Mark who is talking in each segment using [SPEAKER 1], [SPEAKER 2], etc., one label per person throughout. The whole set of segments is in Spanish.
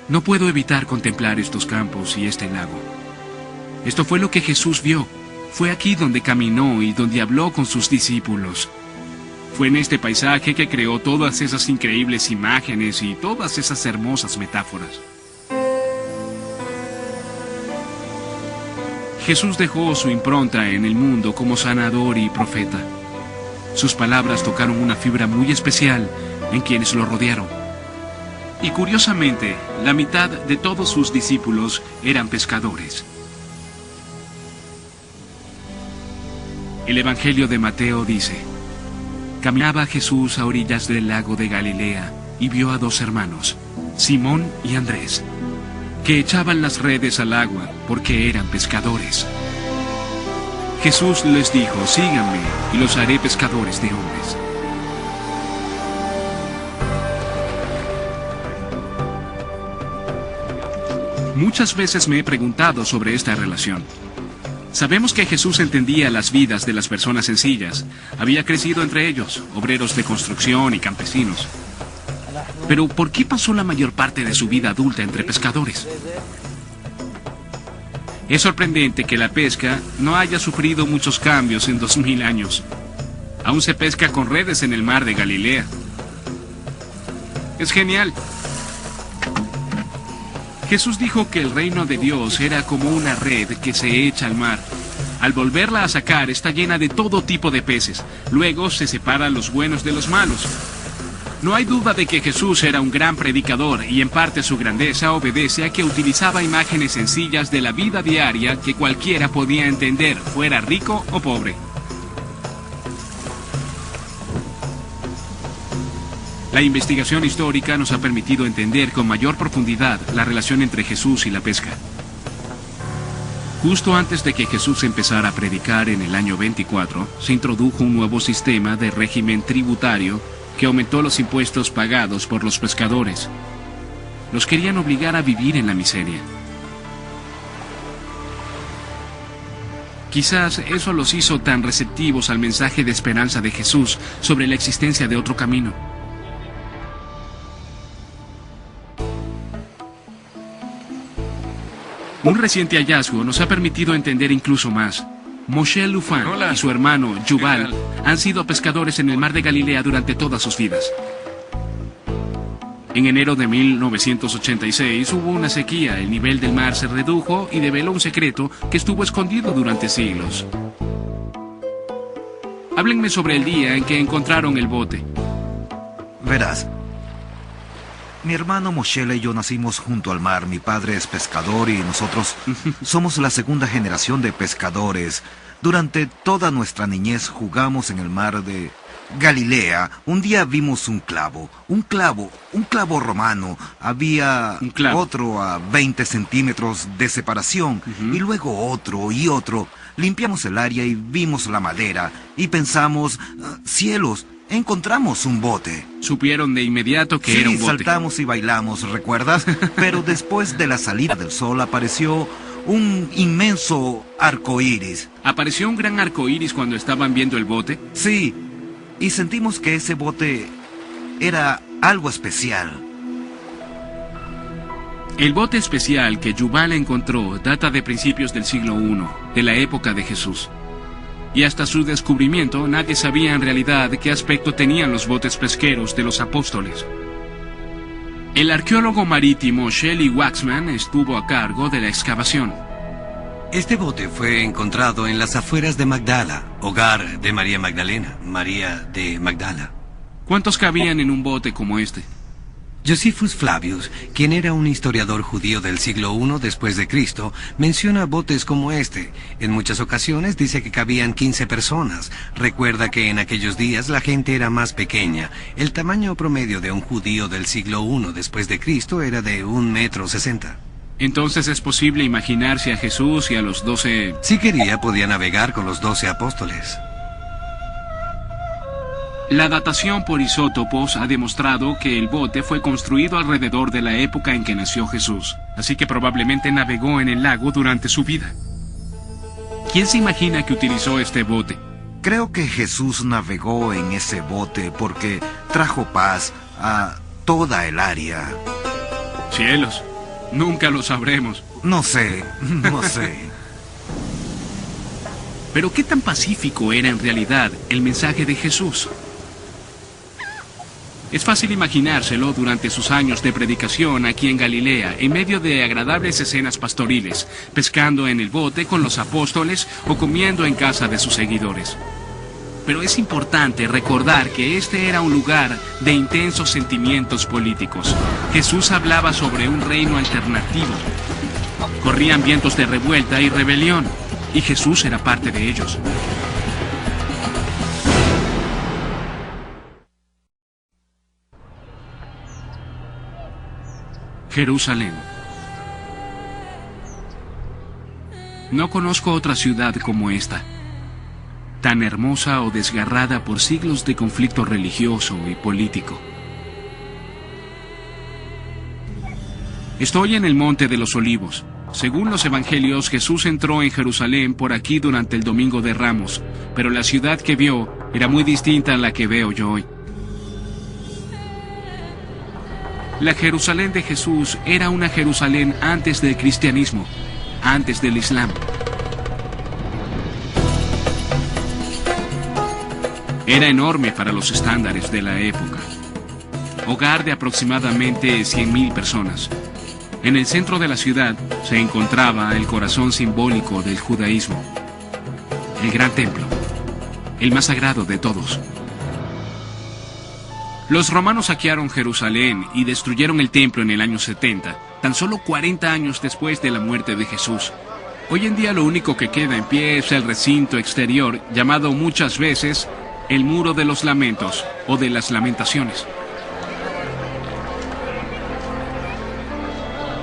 [SPEAKER 1] No puedo evitar contemplar estos campos y este lago. Esto fue lo que Jesús vio. Fue aquí donde caminó y donde habló con sus discípulos. Fue en este paisaje que creó todas esas increíbles imágenes y todas esas hermosas metáforas. Jesús dejó su impronta en el mundo como sanador y profeta. Sus palabras tocaron una fibra muy especial en quienes lo rodearon. Y curiosamente, la mitad de todos sus discípulos eran pescadores. El Evangelio de Mateo dice: caminaba Jesús a orillas del lago de Galilea y vio a dos hermanos, Simón y Andrés, que echaban las redes al agua porque eran pescadores. Jesús les dijo: síganme y los haré pescadores de hombres. Muchas veces me he preguntado sobre esta relación. Sabemos que Jesús entendía las vidas de las personas sencillas. Había crecido entre ellos, obreros de construcción y campesinos. Pero ¿por qué pasó la mayor parte de su vida adulta entre pescadores? Es sorprendente que la pesca no haya sufrido muchos cambios en 2000 años. Aún se pesca con redes en el mar de Galilea. Es genial. Jesús dijo que el reino de Dios era como una red que se echa al mar. Al volverla a sacar está llena de todo tipo de peces. Luego se separan los buenos de los malos. No hay duda de que Jesús era un gran predicador y en parte su grandeza obedece a que utilizaba imágenes sencillas de la vida diaria que cualquiera podía entender, fuera rico o pobre. La investigación histórica nos ha permitido entender con mayor profundidad la relación entre Jesús y la pesca. Justo antes de que Jesús empezara a predicar en el año 24, se introdujo un nuevo sistema de régimen tributario que aumentó los impuestos pagados por los pescadores. Los querían obligar a vivir en la miseria. Quizás eso los hizo tan receptivos al mensaje de esperanza de Jesús sobre la existencia de otro camino. Un reciente hallazgo nos ha permitido entender incluso más. Moshe Lufan y su hermano Yuval han sido pescadores en el mar de Galilea durante todas sus vidas. En enero de 1986 hubo una sequía, el nivel del mar se redujo y develó un secreto que estuvo escondido durante siglos. Háblenme sobre el día en que encontraron el bote.
[SPEAKER 2] Verás, mi hermano Moshe y yo nacimos junto al mar. Mi padre es pescador y nosotros somos la segunda generación de pescadores. Durante toda nuestra niñez jugamos en el mar de Galilea. Un día vimos un clavo romano. Había otro a 20 centímetros de separación y luego otro y otro. Limpiamos el área y vimos la madera y pensamos, cielos, encontramos un bote.
[SPEAKER 1] Supieron de inmediato que era un bote.
[SPEAKER 2] Saltamos y bailamos, ¿recuerdas? Pero después de la salida del sol apareció un inmenso arco iris.
[SPEAKER 1] ¿Apareció un gran arco iris cuando estaban viendo el bote?
[SPEAKER 2] Sí, y sentimos que ese bote era algo especial.
[SPEAKER 1] El bote especial que Yuval encontró data de principios del siglo I, de la época de Jesús. Y hasta su descubrimiento nadie sabía en realidad qué aspecto tenían los botes pesqueros de los apóstoles. El arqueólogo marítimo Shelley Waxman estuvo a cargo de la excavación.
[SPEAKER 3] Este bote fue encontrado en las afueras de Magdala, hogar de María Magdalena, María de Magdala.
[SPEAKER 1] ¿Cuántos cabían en un bote como este?
[SPEAKER 3] Josephus Flavius, quien era un historiador judío del siglo I después de Cristo, menciona botes como este. En muchas ocasiones dice que cabían 15 personas. Recuerda que en aquellos días la gente era más pequeña. El tamaño promedio de un judío del siglo I después de Cristo era de 1,60 m.
[SPEAKER 1] Entonces es posible imaginarse a Jesús y a los 12...
[SPEAKER 3] Si quería, podía navegar con los 12 apóstoles.
[SPEAKER 1] La datación por isótopos ha demostrado que el bote fue construido alrededor de la época en que nació Jesús, así que probablemente navegó en el lago durante su vida. ¿Quién se imagina que utilizó este bote?
[SPEAKER 2] Creo que Jesús navegó en ese bote porque trajo paz a toda el área.
[SPEAKER 1] Cielos, Nunca lo sabremos.
[SPEAKER 2] No sé, no sé.
[SPEAKER 1] Pero ¿qué tan pacífico era en realidad el mensaje de Jesús? Es fácil imaginárselo durante sus años de predicación aquí en Galilea, en medio de agradables escenas pastoriles, pescando en el bote con los apóstoles o comiendo en casa de sus seguidores. Pero es importante recordar que este era un lugar de intensos sentimientos políticos. Jesús hablaba sobre un reino alternativo. Corrían vientos de revuelta y rebelión, y Jesús era parte de ellos. Jerusalén. No conozco otra ciudad como esta, tan hermosa o desgarrada por siglos de conflicto religioso y político. Estoy en el Monte de los Olivos. Según los evangelios, Jesús entró en Jerusalén por aquí durante el Domingo de Ramos, pero la ciudad que vio era muy distinta a la que veo yo hoy. La Jerusalén de Jesús era una Jerusalén antes del cristianismo, antes del Islam. Era enorme para los estándares de la época. Hogar de aproximadamente 100.000 personas. En el centro de la ciudad se encontraba el corazón simbólico del judaísmo, el gran templo, el más sagrado de todos. Los romanos saquearon Jerusalén y destruyeron el templo en el año 70, tan solo 40 años después de la muerte de Jesús. Hoy en día lo único que queda en pie es el recinto exterior, llamado muchas veces el Muro de los Lamentos o de las Lamentaciones.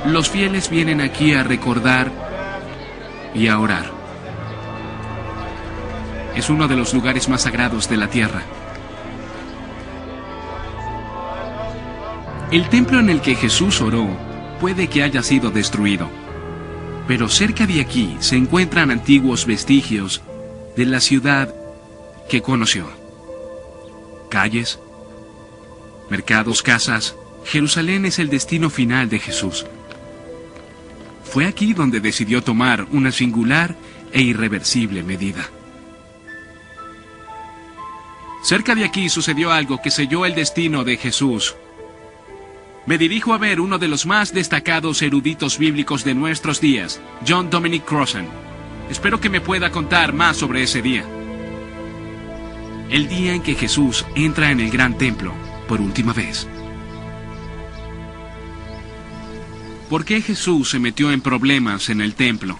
[SPEAKER 1] Los fieles vienen aquí a recordar y a orar. Es uno de los lugares más sagrados de la tierra. El templo en el que Jesús oró puede que haya sido destruido, pero cerca de aquí se encuentran antiguos vestigios de la ciudad que conoció. Calles, mercados, casas. Jerusalén es el destino final de Jesús. Fue aquí donde decidió tomar una singular e irreversible medida. Cerca de aquí sucedió algo que selló el destino de Jesús. Me dirijo a ver uno de los más destacados eruditos bíblicos de nuestros días, John Dominic Crossan. Espero que me pueda contar más sobre ese día. El día en que Jesús entra en el gran templo por última vez. ¿Por qué Jesús se metió en problemas en el templo?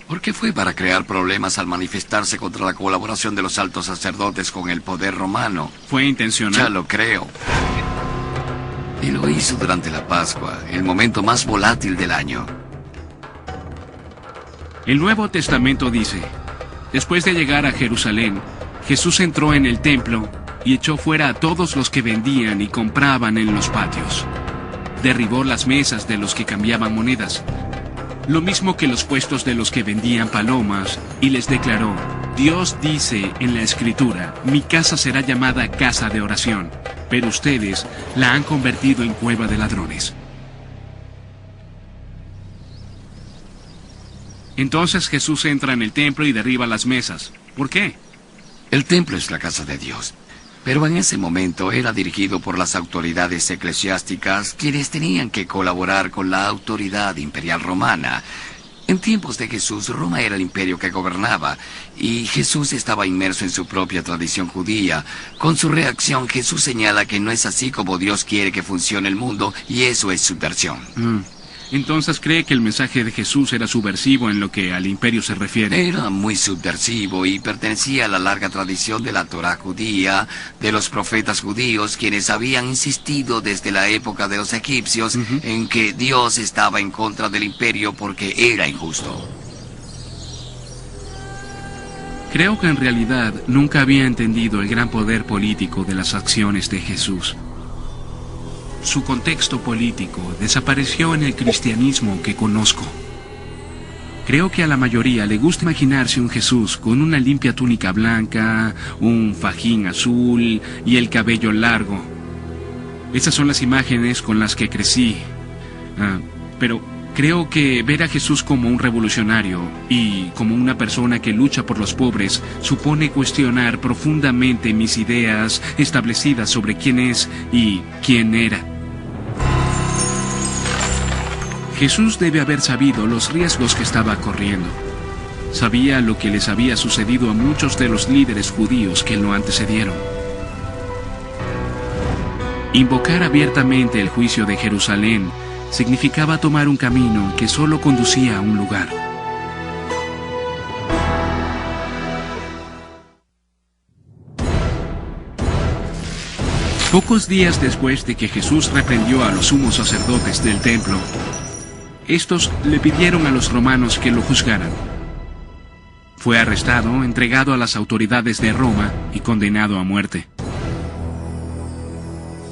[SPEAKER 4] Porque fue para crear problemas al manifestarse contra la colaboración de los altos sacerdotes con el poder romano.
[SPEAKER 1] ¿Fue intencional?
[SPEAKER 4] Ya lo creo. Y lo hizo durante la Pascua, el momento más volátil del año.
[SPEAKER 1] El Nuevo Testamento dice, después de llegar a Jerusalén, Jesús entró en el templo y echó fuera a todos los que vendían y compraban en los patios. Derribó las mesas de los que cambiaban monedas, lo mismo que los puestos de los que vendían palomas, y les declaró, Dios dice en la Escritura, mi casa será llamada casa de oración, pero ustedes la han convertido en cueva de ladrones. Entonces Jesús entra en el templo y derriba las mesas. ¿Por qué?
[SPEAKER 4] El templo es la casa de Dios, pero en ese momento era dirigido por las autoridades eclesiásticas, quienes tenían que colaborar con la autoridad imperial romana. En tiempos de Jesús, Roma era el imperio que gobernaba, y Jesús estaba inmerso en su propia tradición judía. Con su reacción, Jesús señala que no es así como Dios quiere que funcione el mundo, y eso es subversión.
[SPEAKER 1] Entonces cree que el mensaje de Jesús era subversivo en lo que al imperio se refiere.
[SPEAKER 4] Era muy subversivo y pertenecía a la larga tradición de la Torá judía, de los profetas judíos, quienes habían insistido desde la época de los egipcios en que Dios estaba en contra del imperio porque era injusto.
[SPEAKER 1] Creo que en realidad nunca había entendido el gran poder político de las acciones de Jesús. Su contexto político desapareció en el cristianismo que conozco. Creo que a la mayoría le gusta imaginarse un Jesús con una limpia túnica blanca, un fajín azul y el cabello largo. Esas son las imágenes con las que crecí. Pero creo que ver a Jesús como un revolucionario y como una persona que lucha por los pobres supone cuestionar profundamente mis ideas establecidas sobre quién es y quién era. Jesús debe haber sabido los riesgos que estaba corriendo. Sabía lo que les había sucedido a muchos de los líderes judíos que lo antecedieron. Invocar abiertamente el juicio de Jerusalén significaba tomar un camino que solo conducía a un lugar. Pocos días después de que Jesús reprendió a los sumos sacerdotes del templo, estos le pidieron a los romanos que lo juzgaran. Fue arrestado, entregado a las autoridades de Roma y condenado a muerte.